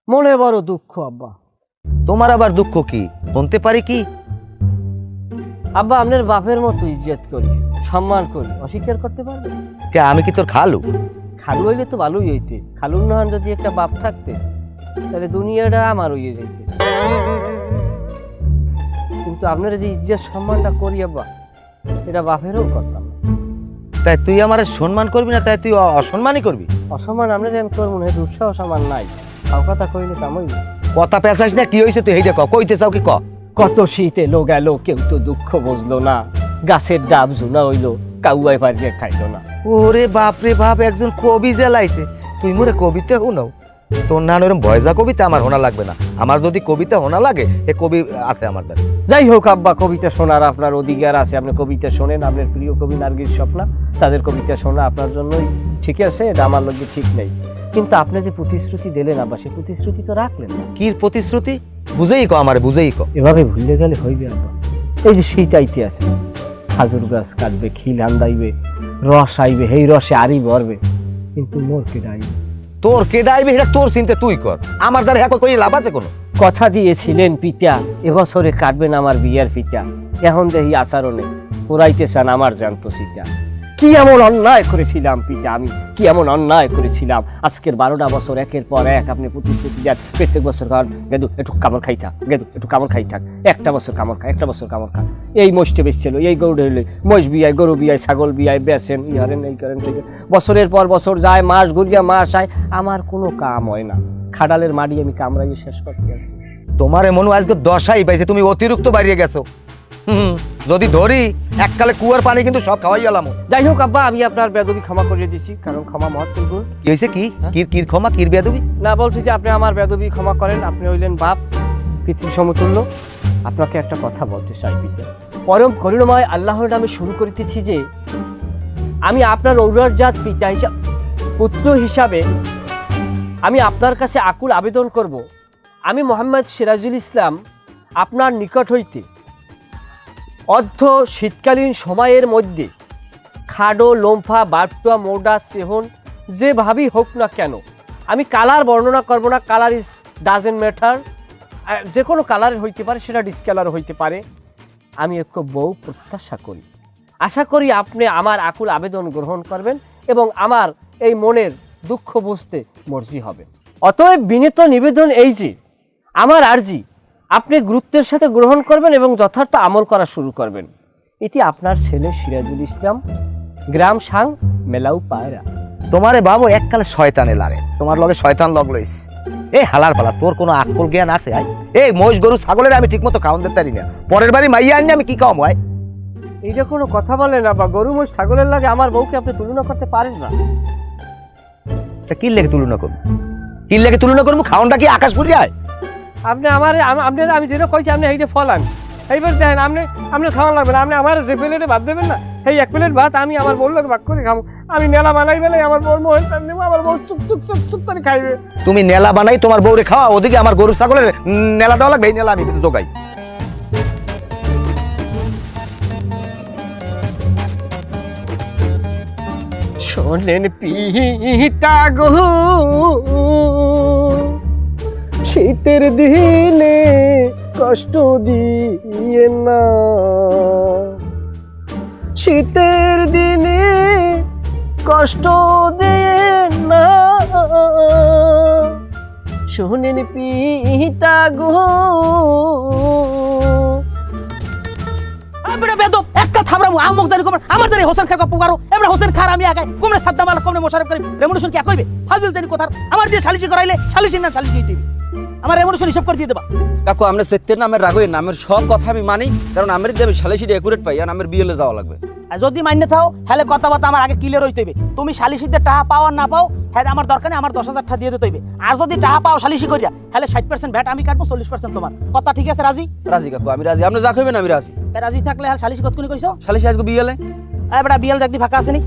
মনে বড় দুঃখ আব্বা। তোমার আবার দুঃখ কি বলতে পারি কি? আব্বা আপনার বাপের মতো ইজ্জত করি, সম্মান করি, অস্বীকার করতে পারবে? কে আমি কি তোর খালু? খালু হইলে তো ভালোই হইতে। খালুর নহন যদি একটা বাপ থাকতে তাহলে দুনিয়াটা আমার হইয়ে যেতে। কিন্তু আপনার যে ইজ্জত সম্মানটা করি আব্বা, এটা বাপেরও করতাম না। তাই তুই আমার সম্মান করবি না, তাই তুই অসম্মানই করবি? অসম্মান আপনার আমি করবো না, দুঃসাহস আমার নাই। তাও কথা কইলে কামই না। কথা পেঁচাস না, কি হয়েছে তুই এইটা ক, কইতে চাও কি ক? কত শীত এলো গেল, কেউ তো দুঃখ বুঝলো না। গাছের ডাব জুনা হইলো, কাউয়াই পারিয়ে খাইলো না। ওরে বাপ রে বাপ, একজন কবি জ্বালাইছে। তুই মোরে কবিতা শুনাও? তোর নান ওরম ভয়জা কবিতা আমার শোনা লাগবে না। আমার যদি কবিতা শোনা লাগে, এ কবি আছে আমার দ্বারা। যাই হোক আব্বা, কবিতা শোনার আপনার অধিকার আছে। আপনি কবিতা শোনেন, আপনার প্রিয় কবি নার্গিস স্বপ্না, তাদের কবিতা শোনা আপনার জন্যই ঠিক আছে, এটা আমার লগে ঠিক নেই। কিন্তু আপনি যে প্রতিশ্রুতি দিলেন আব্বা, সেই প্রতিশ্রুতি তো রাখলেন না। কি প্রতিশ্রুতি? বুঝেই ক আমারে, বুঝেই ক। এভাবে ভুলে গেলে হইবে আব্বা? এই যে শীত আইতে আছে, খাজুর গাছ কাটবে, খিল আন্দাইবে, রস আইবে, এই রসে আরি ভরবে, কিন্তু মোর কেডা আইবে? তোর কেডা আইবে এটা তোর চিন্তা তুই কর। আমার দ্বারা হ্যাঁ কই লাভ আছে কোনো? কথা দিয়েছিলেন পিতা, এবছরে কাটবেন আমার বিয়ার পিতা। এখন দেখি আচরণে পুরাইতে চান আমার জ্যান্ত সীতা। কি এমন অন্যায় করেছিলাম পিতা, আমি কি এমন অন্যায় করেছিলাম? আজকের 12টা বছর একের পর এক আপনি প্রতিশ্রুতি দেন, প্রত্যেক বছর কারণ গেদু একটু কামড় খাই থাক, গেদু একটু কামড় খাই থাক, একটা বছর কামড় খা, একটা বছর কামড় খা। এই মোষটে বেচছিল, এই গরু হইলে মোষ বিয়ায়, গরু বিয়ায়, ছাগল বিয়ায়, বেচেন, ই হারেন, এই করেন, সেই করেন। বছরের পর বছর যায়, মাস ঘুরিয়া মাস আয়, আমার কোনো কাম হয় না। খাডালের মাটি আমি কামড়াইয়ে শেষ করতে আসি। তোমার এমন আজকে দশাই পাইছে, তুমি অতিরিক্ত বাড়িয়ে গেছো। যদি ধরি এককালে কুয়ার পানি কিন্তু সব খাওয়াই গেলাম। যাই হোক আব্বা, আমি আপনার বেদবি ক্ষমা করে দিচ্ছি, কারণ ক্ষমা মহত্বপূর্ণ। কি হয়েছে? কি কির ক্ষমা, কির বেয়াদবি? না, বলছি যে আপনি আমার বেদবি ক্ষমা করেন। আপনি হইলেন বাপ, পিতৃ সমতুল্য। আপনাকে একটা কথা বলতে চাই পিতা। পরম করুণাময় আল্লাহর নামে শুরু করিতেছি যে আমি আপনার ঔরজাত পিতা হিসাবে, পুত্র হিসাবে আমি আপনার কাছে আকুল আবেদন করব। আমি মোহাম্মদ সিরাজুল ইসলাম আপনার নিকট হইতে অর্ধ শীতকালীন সময়ের মধ্যে খাডো, লোমফা, বারটুয়া, মোডা, সেহন যেভাবেই হোক না কেন, আমি কালার বর্ণনা করব না, কালার ইজ ডাজেন্ট ম্যাটার, যে কোনো কালারের হইতে পারে, সেটা ডিসকালার হইতে পারে। আমি একটু বউ প্রত্যাশা করি, আশা করি আপনি আমার আকুল আবেদন গ্রহণ করবেন এবং আমার এই মনের দুঃখ বুঝতে মর্জি হবে। অতএব বিনীত নিবেদন এই যে আমার আরজি আপনি গুরুত্বের সাথে গ্রহণ করবেন এবং যথার্থ আমল করা শুরু করবেন। এটি আপনার ছেলে সিরাজুল ইসলাম, গ্রাম সাং, মেলাউ পায়রা। তোমারে বাবু এককালে শয়তানে লারে, তোমার লগে শয়তান লগ লইস। এ হালার পালা, তোর কোনো আকল জ্ঞান আছে? আই এই মহিষ গরু ছাগলের আমি ঠিক মতো খাওয়ান দিতে পারি না, পরের বাড়ি মাইয়া আনি আমি কি খাওয়াবো? আয় এইটা কোনো কথা বলে না, বা গরু মোষ ছাগলের লাগে আমার বউকে আপনি তুলনা করতে পারেন না। কি লেগে তুলনা করবো? কি লেগে তুলনা করবো? খাওয়ানটা কি আকাশ পড়ি আয়? আপনি আমার আমি যেটা কইছি আপনি এইটা ফলান। এইবার দেখেন, আপনি খাওয়া লাগবে না। আপনি আমার যে প্লেটে ভাত দেবেন না, সেই এক প্লেট ভাত আমি আমার বউর লোক ভাগ করে খাবো। আমি নেলা বানাই বেলে আমার বউর মোহন নেবো, আমার বউ চুপ চুপ চুপ চুপ করে খাইবে। তুমি নেলা বানাই তোমার বউরে খাওয়া, ওদিকে আমার গরু ছাগলের নেলা দেওয়া লাগবে, এই নেলা আমি জোগাই। শোনেন পিতা গো, শীতের দিনে কষ্ট দিয়ে না, শীতের দিনে কষ্ট দিয়ে না, শোনেন পিতা গো। একটা থামরামু আমক জানি কোন আমার জানি হোসেন খার পুকারো এমরা হোসেন খার আমি আগাই কোমরে সাদ্দাম আলা কোমরে মোশাররফ করিম রেভলিউশন কি কইবে ফাজিল জানি কথা আমার দিয়ে সালিশি করাইলে সালিশি না সালিশি দিবি আমার রেভলিউশন হিসাব করে দিয়ে দেবা। কাকু আমরা সত্যের নামের রাগই না, আমার সব কথা আমি মানি, কারণ আমার দিয়ে আমি সালিশিটা একুরেট পাই আর আমার বিয়েলে যাওয়া লাগবে। আর যদি মাইনে থাও হেলে কথাবার্তা আমার আগে ক্লিয়ার হইতে হইবে। তুমি সালিশিতে টাকা পাও আর না পাও হ্যাঁ আমার দরকার নেই, আমার 10,000 টাকা দিয়ে দিতে হইবে। আর যদি টাকা পাও সালিশি করিয়া হেলে 60% ভ্যাট আমি কাটবো, 40% তোমার। কথা ঠিক আছে? রাজি? রাজি কাকু, আমি রাজি। আপনি যা কইবেন আমি রাজি। তাই রাজি থাকলে হেলে সালিশি কতক্ষণ কইছো? সালিশি আজকে বিয়েলে বেটা বিয়েল দেখদি ফাঁকা আছে নি?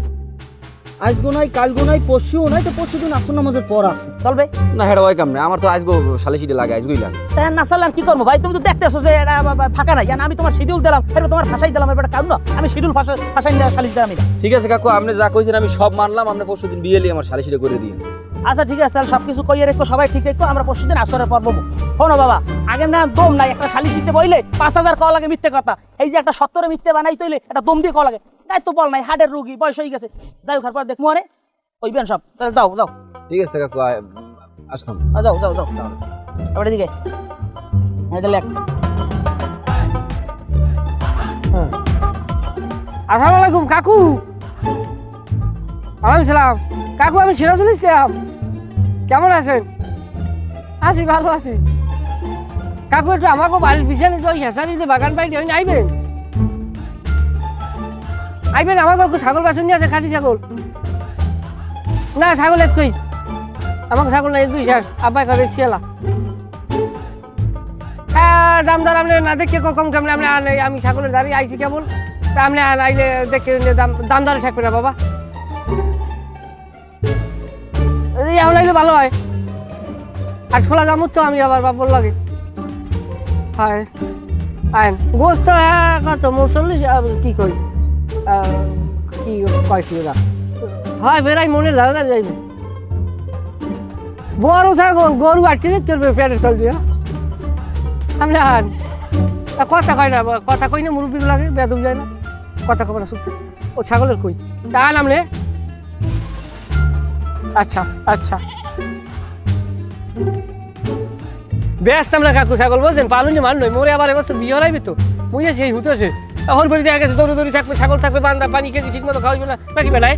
আজগো নাই, কালগো নাই, পরশুও নাই, তো পরশু দিন আসর নামাজের পর আছে চলবে না? হেডা ওই কাম না, আমার তো আজগো সালিশিটা লাগে, আজগোই লাগে। তাই না চললে কি করবো ভাই? তুমি তো দেখতেছো যে এটা ফাঁকা নাই, আমি তোমার শিডিউল দিলাম, এবার তোমার ফাঁসাই দিলাম, এবার কারণ আমি শিডিউল ফাঁসাই সালিশ দিলাম। ঠিক আছে কাকু, আপনি যা কইছেন আমি সব মানলাম। আপনি পরশুদিন বিয়েলে আমার সালিশিটা করে দিন। আচ্ছা ঠিক আছে, তাহলে সবকিছু কইয়ে রেখো, সবাই ঠিক রেখো, আমরা পরশুদিন আসরে পড়বো। শোনো বাবা, আগে না দম নাই, একটা শালিশিতে বইলে 5000 কওয়া লাগে মিথ্যে কথা। এই যে একটা 70 মিথ্যে বানাই তৈলে একটা দম দিয়ে কওয়া লাগে, তাই তো বল নাই, হার্টের রোগী, বয়স হয়ে গেছে। যাই হোক, পর দেখবো মানে ওইবেন সব। তাহলে যাও যাও। ঠিক আছে কাকু, আসলাম। যাও যাও যাও এবার এদিকে লেখ। আসসালামু আলাইকুম কাকু। ওয়ালাইকুম সালাম কাকু, আমি সিরাজুল ইসলাম। কেমন আছেন? আছি, ভালো আছি। কাকু একটু আমাকে বাড়ির পিছনে তো হেসারি যে বাগান বাড়ি ওই আইবেন, আইবেন। আমার কাকু ছাগল বাছুর নিয়ে আছে, খাঁটি ছাগল। না ছাগল এক কই, আমাকে ছাগল না, এক বিশ্বাস আব্বাই খাবে শিয়ালা। হ্যাঁ, দাম দর আপনি না দেখে কম কেমন আমি ছাগলের দাঁড়িয়ে আইছি কেমন, তা আপনি আইলে দেখে দাম দরে থাকবে না বাবা। এখন আইলে ভালো হয়, আর খোলা দাম তো আমি আবার বাবুর লাগে। হয় আইন গোস্ত কত 40 কি কই কি কয় কিলো দাম হয়, বেড়াই মনের ধারা যাইবে। বড় ছাগল গরু আটটি করবে পেটের তল দিয়ে। আপনি আন কথা কয় না, কথা কই না, মুরব্বী লাগে বেদম যায় না, কথা কবে না সত্যি। ও ছাগলের কই তা নামলে। আচ্ছা আচ্ছা, ব্যস্ত আমরা কাকু ছাগল বলছেন, পালন যে মান নয়, মোরে আবার এবছর বিয়ে হরাইবে তো, মুইয়া সেই হুতেছে। এখন বলি দেখা গেছে দৌড়ি থাকবে, ছাগল থাকবে, বান্দা পানি খেয়েছি ঠিক মতো খাওয়াইবে না, নাকি বেলায়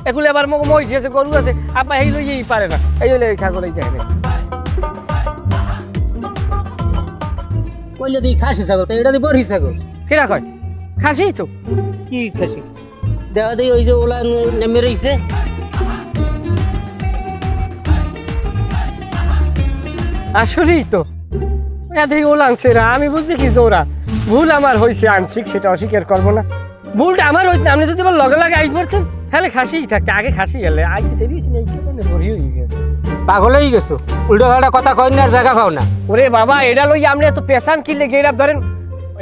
এগুলো আবার মই আছে, গরু আছে, আব্বা এই লইয়েই পারে না, এই হলে ছাগল এই দেখে। কইলে দিই খাসি ছাগল, এটা দিয়ে বড়ি ছাগল। ফেরা কয় খাসি তো কি খাসি দেওয়া দিই, ওই যে ওলা নেমে রয়েছে। আসলেই তো দেখি ওলা আনছে না, আমি বুঝছি কি জোরা ভুল আমার হয়েছে, আংশিক, সেটা অস্বীকার করবো না। ভুলটা আমার হইতে, আপনি যদি আমার লগে লাগে আই পড়তেন তাহলে খাসিই থাকতে, আগে খাসি গেলে আইতে দেরিয়েছি না, এই কারণে বড়ি হয়ে গেছে। পাগল হয়ে গেছো, উল্টো পাল্টা কথা কই না, আর জায়গা পাও না। ওরে বাবা, এটা লই আপনি এত পেশান কিনলে গেড়াপ ধরেন,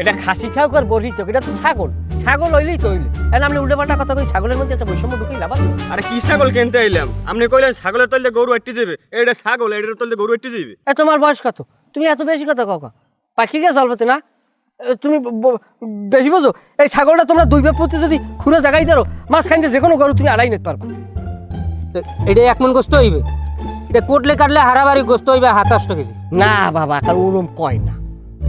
এটা খাসি থাকুক আর বড়ি থাকুক, এটা তো ছাগল, ছাগল হইলেই তো হইলে। এখন আপনি উল্টো পাল্টা কথা কই, ছাগলের মধ্যে একটা বৈষম্য ঢুকেই লাভ আছে। আরে কি ছাগল কিনতে আইলাম? আপনি কইলেন ছাগলের তলতে গরু আটটি যাবে, এটা ছাগল, এটার তলতে গরু আটটি যাবে। তোমার বয়স কত? তুমি এত বেশি কথা কাকা পাখি গিয়ে চলবে না, তুমি বেশি বোঝো। এই ছাগলটা তোমরা 2 বার প্রতি যদি খুঁড়ে জায়গায় ধরো, মাঝখানে যে কোনো গরু তুমি আড়াই নিতে পারবা। এটা 1 মণ গোস্ত হইবে, এটা কোটলে কাটলে হারাবাড়ি গোস্ত হইবে 27 কেজি। না বাবা, কার ওরম কয় না,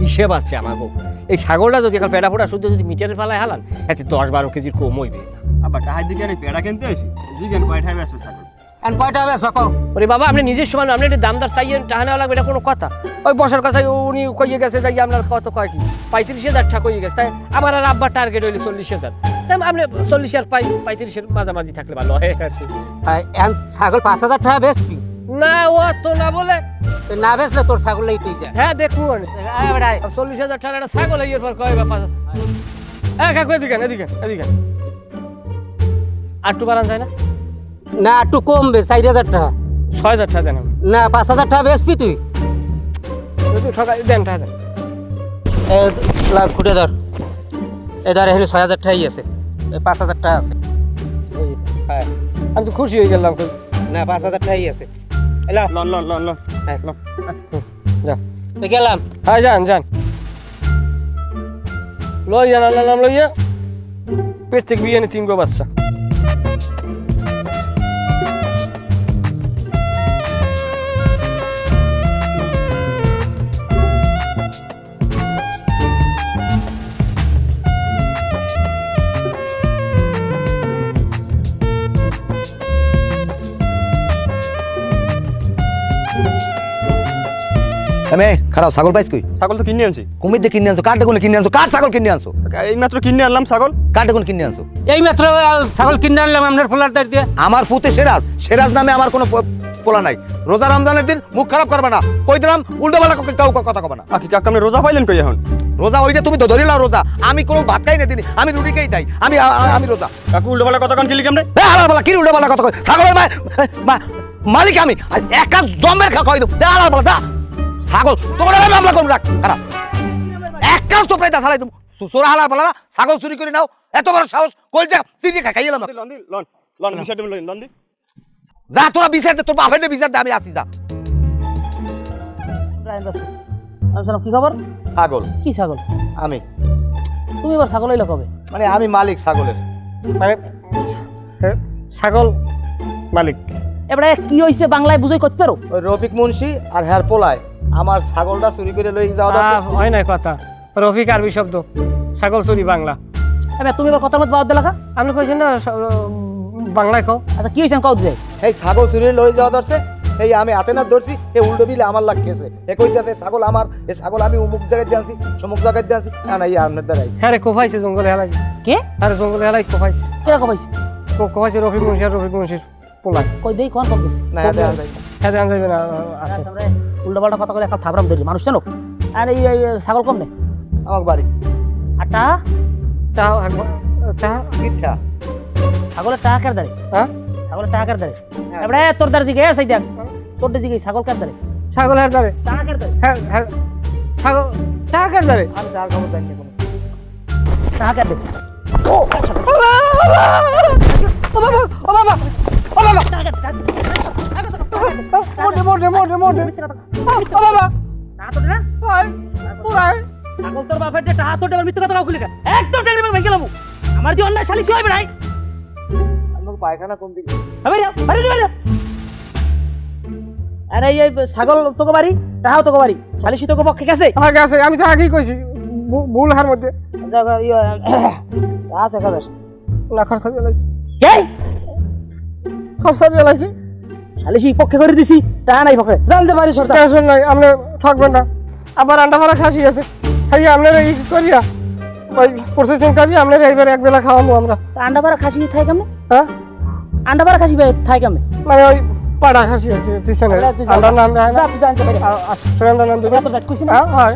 হিসেব আছে আমার গো। এই ছাগলটা যদি এখন পেড়া ফোটা শুদ্ধ যদি মিটারের ফেলায় হালান, এতে 10-12 কেজির কম হইবে না। আবার টাহার দিকে আমি পেড়া কিনতে আইছি, জিজ্ঞেন কয় ঠাই আসবে ছাগল। আর কয়টা হবে কও? ওরে বাবা, আপনি নিজের সময় আপনি একটু দামদার চাইয়েন, টাকা নেওয়া লাগবে, এটা কোনো কথা? ওই বসার কাছে উনি কইয়ে গেছে যাই আপনার কত কয় কি 35,000 টাকা কইয়ে গেছে, তাই আমার আর আব্বার টার্গেট হইলে 40,000, তাই আপনি 40,000 পাই, 35-এর মাঝামাঝি থাকলে ভালো হয়। ছাগল 5,000 টাকা বেচবি না ও তো না বলে, না বেচলে তোর ছাগল এই তুই যা। হ্যাঁ দেখুন 40,000 টাকা একটা ছাগল এর পর কয় বাবা। কাকু এদিকে এদিকে এদিকে আর একটু বাড়ান যায় না? না একটু কমবে, 4,000 টাকা। 6,000 টাকা দেন। না 5,000 টাকা বেচবি তুই। দেন টাকা দেন। খুঁটে ধর, এধার এখানে 6,000 টাকাই আছে, 5,000 টাকা আছে। হ্যাঁ আমি তো খুশি হয়ে গেলাম। না 5,000 টাকাই আছে। লন লন লন লন যা তো গেলাম। হ্যাঁ যান যান, লই যান, আল্লাহ নাম লইয়া পেট থেকে বিয়ে 3 গো বাচ্চা। আমি খারাপ ছাগল পাইছ কই? ছাগল তো কিনে আনছি। কুমির দিয়ে কিনে আনছো? কার ডেগুলো কিনে আনছো? কার ছাগল কিনে আনছো? এই মাত্র কিনে আনলাম ছাগল। কার ডেগুলো কিনে আনছো? এই মাত্র ছাগল কিনে আনলাম আপনার ফোলার দাঁড় দিয়ে। আমার পুতে সিরাজ, সিরাজ নামে আমার কোনো পোলা নাই। রোজা রমজানের দিন মুখ খারাপ করবে না, কই দিলাম। উল্টো বেলা কাউ কথা কবে না। আকি কাকা আপনি রোজা পাইলেন কই এখন? রোজা ওইটা তুমি তো ধরিলাও রোজা, আমি কোনো ভাত খাই না দিন, আমি রুটি খেয়ে তাই আমি রোজা। কাকু উল্টো বেলা কথা কান কিলি কেমনে? আলার বেলা কি উল্টো বেলা কথা কই? ছাগলের মালিক আমি, একা জমের খাই দেবো। আলার বেলা যা ছাগল তোমার মামলা করুন, রাখ খারাপ একটা চোপড়াই দা চালাই তুমি সোরা হালার বেলা ছাগল চুরি করে নাও, এত বড় সাহস কই যা তুই খাইলাম। লন দি লন লন বিষয়টা লন দি। যা তোরা বিচার দে, তোর বাপের বিচার দে, আমি আসি যা। রায়ন দোস্ত আমি জানো কি খবর? ছাগল কি ছাগল? আমি, তুমি এবার ছাগল হইলো কবে? মানে আমি মালিক ছাগলের। মানে ছাগল মালিক। এবারে কি হইছে বাংলায় বুঝাই করতে পারো? ওই রফিক মুন্সি আর হ্যার পোলায় আমার ছাগলটা চুরি করে লই যাওয়া দরকার। হয় না কথা, রফিক আরবি শব্দ, ছাগল চুরি বাংলা। এবার তুমি এবার কথার মধ্যে বাদ দিলা কা? আপনি কইছেন না বাংলায় কও। আচ্ছা কি হইছে কও দিই? এই ছাগল চুরি লই যাওয়া দরছে, এই আমি হাতে না ধরছি, এ উল্টো বিলে আমার লাগ খেয়েছে। এ কইতাছে ছাগল আমার, এ ছাগল আমি অমুক জায়গায় জানছি, সমুক জায়গায় জানছি, না না, এই আপনার দ্বারাই। হ্যাঁ রে কোফাইছে জঙ্গলে হেলাই। কে? আরে জঙ্গলে হেলাই কোফাইছে। কেরা কবাইছে? কোফাইছে রফিক মুন্সি আর রফিক মুন্সির পোলাই। কই দেই কোন কইছে? না হ্যাঁ দেখা যায়। হ্যাঁ জান যাইবে না আছে। আমরা উল্টা পাল্টা কথা কইলে একটা থাবরাম ধরি মানুষ জানো। আর এই ছাগল কম নে? আমার বাড়ি আটা তাও একবার তা কিঠা। ছাগলের টাকা কার দাঁড়ে? হ্যাঁ ছাগলের টাকা কার দাঁড়ে? এবারে তোর দাঁড়ে জিগে সাই দেখ, তোর দাঁড়ে জিগে ছাগল কার দাঁড়ে? ছাগলের দাঁড়ে। টাকা কার দাঁড়ে? হ্যাঁ হ্যাঁ ছাগল টাকার দাঁড়ে। আমি তার খবর জানি না কোনো। টাকা কার দাঁড়ে? ছাগল তোর বাপের যে টাকা তোর এবার মিথ্যে কথা খুলি একদম টাকা ভেঙে গেলাম। আমার যে অন্যায় শালিশি হইবে নাই। আমার পায়খানা কোন দিকে? আরে এই ছাগল তোকে বাড়ি, টাকাও তোকে বাড়ি, শালিশি তোকে পক্ষে গেছে। আগে আছে, আমি তো আগেই কইছি ভুল হার মধ্যে আছে কাজ না খরচা জ্বালাইছি, কে খরচা জ্বালাইছি। শালিশি পক্ষে করে দিছি, টাকা নাই পক্ষে জানতে পারি সরকার। টেনশন নাই, আপনি ঠকবেন না। আবার আন্ডা ভাড়া খাসি আছে, খাই আপনার এই করিয়া ওই প্রসেসিং করি আপনার এইবার এক বেলা খাওয়াবো আমরা। আন্ডা পাড়া খাসি থাই কেমনে? হ্যাঁ আন্ডা পাড়া খাসি থাই কেমনে? মানে ওই পাড়া খাসি আর কি পিছনে আন্ডার নাম দেয় না, যা তুই জানতে পারি আন্ডার নাম দেবে। কইছি না হ্যাঁ হয়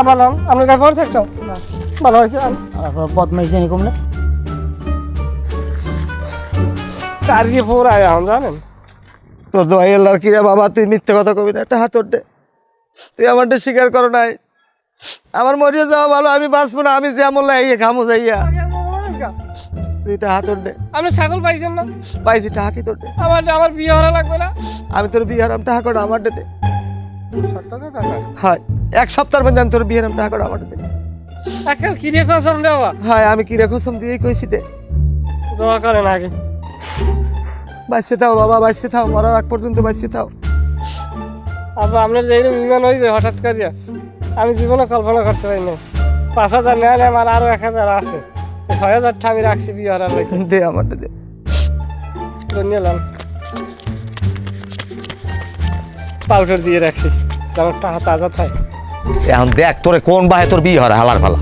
আমার নাম, আপনার গায়ে পড়ছে একটা ভালো হয়েছে। বদমাইশ জানি কমলে তার কি পুরো আয় এখন জানেন। তোর তো আল্লাহর কিরে বাবা, তুই মিথ্যে কথা কবি না, একটা হাত দে। তুই আমারটা স্বীকার করো নাই, আমার মরিয়ে যাওয়া ভালো, আমি বাঁচবো না, আমি যেমন লাইয়ে খামো যাইয়া। তুইটা হাত দে। আপনি ছাগল পাইছেন না? পাইছি, টাকা কি তোর দে? আমার বিয়ে হওয়া লাগবে না। আমি তোর বিয়ে হারাম টাকা করে আমার দে। হয় এক সপ্তাহের মধ্যে আমি তোর বিয়ে হারাম টাকা করে আমার দে। এখন কি রে কসম দেওয়া? হয় আমি কি রেখো সম দিয়েই কইছি দে। দোয়া করেন আগে। বাঁচতে থাও বাবা, বাঁচতে থাও, মরার আগ পর্যন্ত বাঁচতে থাও। আবার আপনার যেই বিমান হইবে হঠাৎ করিয়া আমি জীবনে কল্পনা করতে পারি না। 5,000 নেয় না, আমার আরো 1,000 আছে, 6,000টা আমি রাখছি বিয়ে হারার লাগে। দে আমারটা দে। নিলাম পাউডার দিয়ে রাখছি যেন টাকা তাজা থাকে। এখন দেখ তোরে কোন বাহে তোর বিয়ে হারা হালার ফালা।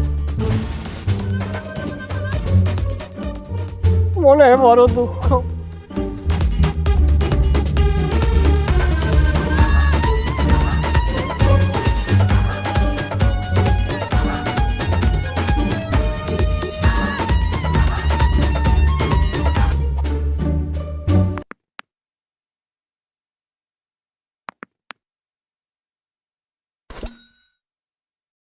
মনে বড় দুঃখ।